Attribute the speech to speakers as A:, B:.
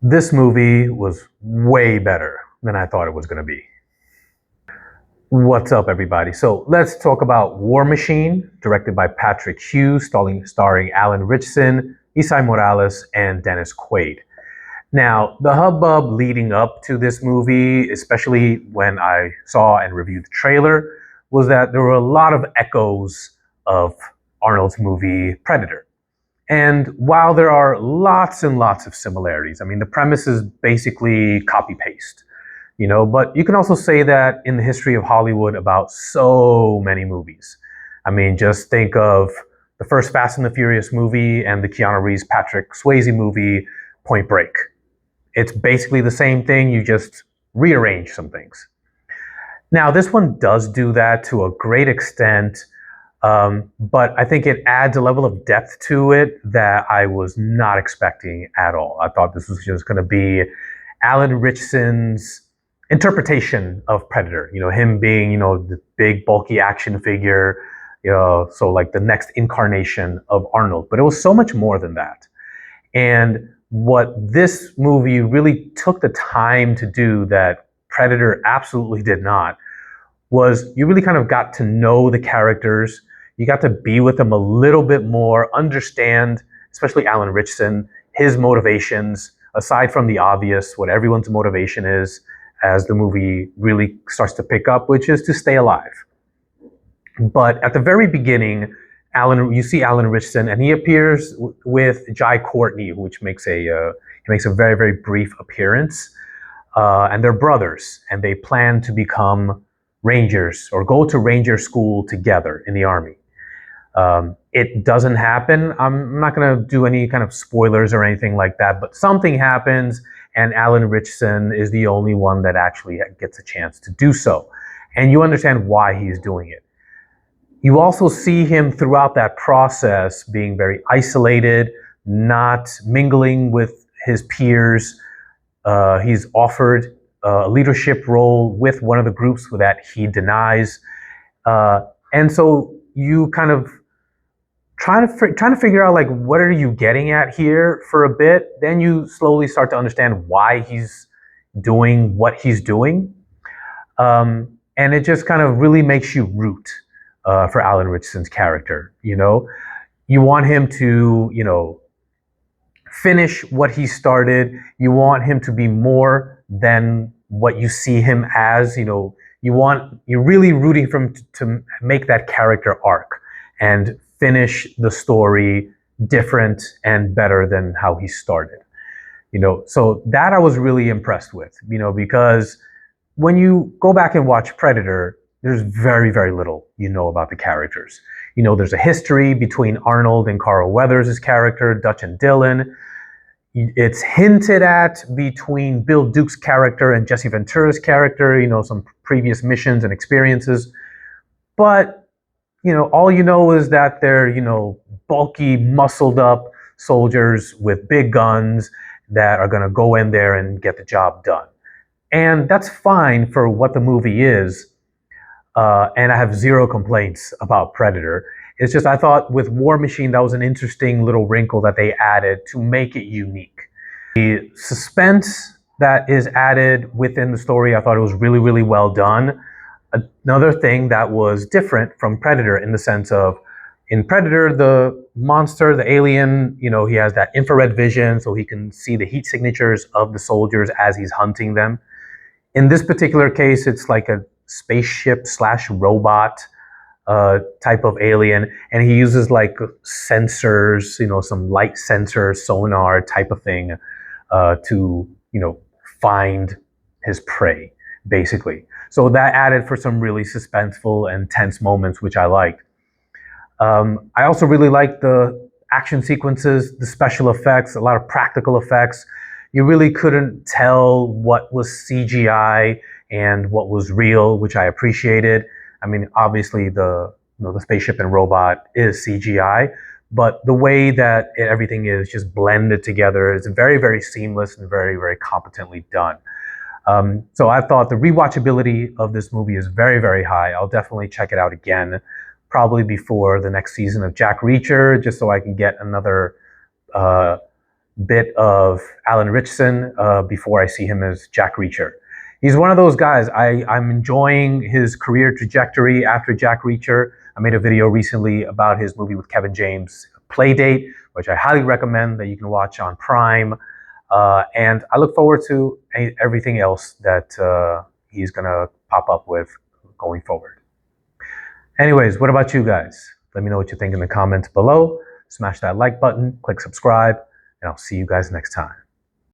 A: This movie was way better than I thought it was going to be. What's up, everybody? So let's talk about War Machine, directed by Patrick Hughes, starring Alan Ritchson, Esai Morales, and Dennis Quaid. Now, the hubbub leading up to this movie, especially when I saw and reviewed the trailer, was that there were a lot of echoes of Arnold's movie Predator. And while there are lots and lots of similarities, I mean, the premise is basically copy paste, but you can also say that in the history of Hollywood about so many movies. I mean, just think of the first Fast and the Furious movie and the Keanu Reeves Patrick Swayze movie, Point Break. It's basically the same thing, you just rearrange some things. Now, this one does do that to a great extent, but I think it adds a level of depth to it that I was not expecting at all. I thought this was just going to be Alan Ritchson's interpretation of Predator. Him being, the big, bulky action figure, so like the next incarnation of Arnold. But it was so much more than that. And what this movie really took the time to do that Predator absolutely did not was you really kind of got to know the characters. You got to be with them a little bit more, understand, especially Alan Ritchson, his motivations, aside from the obvious, what everyone's motivation is as the movie really starts to pick up, which is to stay alive. But at the very beginning, you see Alan Ritchson, and he appears with Jai Courtney, which makes he makes a very, very brief appearance. And they're brothers, and they plan to become Rangers or go to Ranger school together in the Army. It doesn't happen. I'm not going to do any kind of spoilers or anything like that, but something happens, and Alan Ritchson is the only one that actually gets a chance to do so. And you understand why he's doing it. You also see him throughout that process being very isolated, not mingling with his peers. He's offered a leadership role with one of the groups that he denies. And so you kind of trying to figure out, like, what are you getting at here for a bit. Then you slowly start to understand why he's doing what he's doing. And it just kind of really makes you root for Alan Ritchson's character. You want him to, finish what he started. You want him to be more than what you see him as. You're really rooting for him to make that character arc and finish the story different and better than how he started. So that I was really impressed with, because when you go back and watch Predator, there's very, very little about the characters. There's a history between Arnold and Carl Weathers' character, Dutch and Dillon. It's hinted at between Bill Duke's character and Jesse Ventura's character, some previous missions and experiences. But, all is that they're, bulky, muscled up soldiers with big guns that are going to go in there and get the job done. And that's fine for what the movie is. And I have zero complaints about Predator. It's just I thought with War Machine, that was an interesting little wrinkle that they added to make it unique. The suspense that is added within the story, I thought it was really, really well done. Another thing that was different from Predator in the sense of, in Predator, the monster, the alien, he has that infrared vision, so he can see the heat signatures of the soldiers as he's hunting them. In this particular case, it's like a spaceship / robot type of alien, and he uses like sensors, some light sensor, sonar type of thing to, find his prey, basically. So that added for some really suspenseful and tense moments, which I liked. I also really liked the action sequences, the special effects, a lot of practical effects. You really couldn't tell what was CGI and what was real, which I appreciated. I mean, obviously the spaceship and robot is CGI, but the way that everything is just blended together is very, very seamless and very, very competently done. So I thought the rewatchability of this movie is very, very high. I'll definitely check it out again, probably before the next season of Jack Reacher, just so I can get another bit of Alan Ritchson before I see him as Jack Reacher. He's one of those guys. I'm enjoying his career trajectory after Jack Reacher. I made a video recently about his movie with Kevin James, Playdate, which I highly recommend that you can watch on Prime. And I look forward to everything else that he's going to pop up with going forward. Anyways, what about you guys? Let me know what you think in the comments below. Smash that like button, click subscribe, and I'll see you guys next time.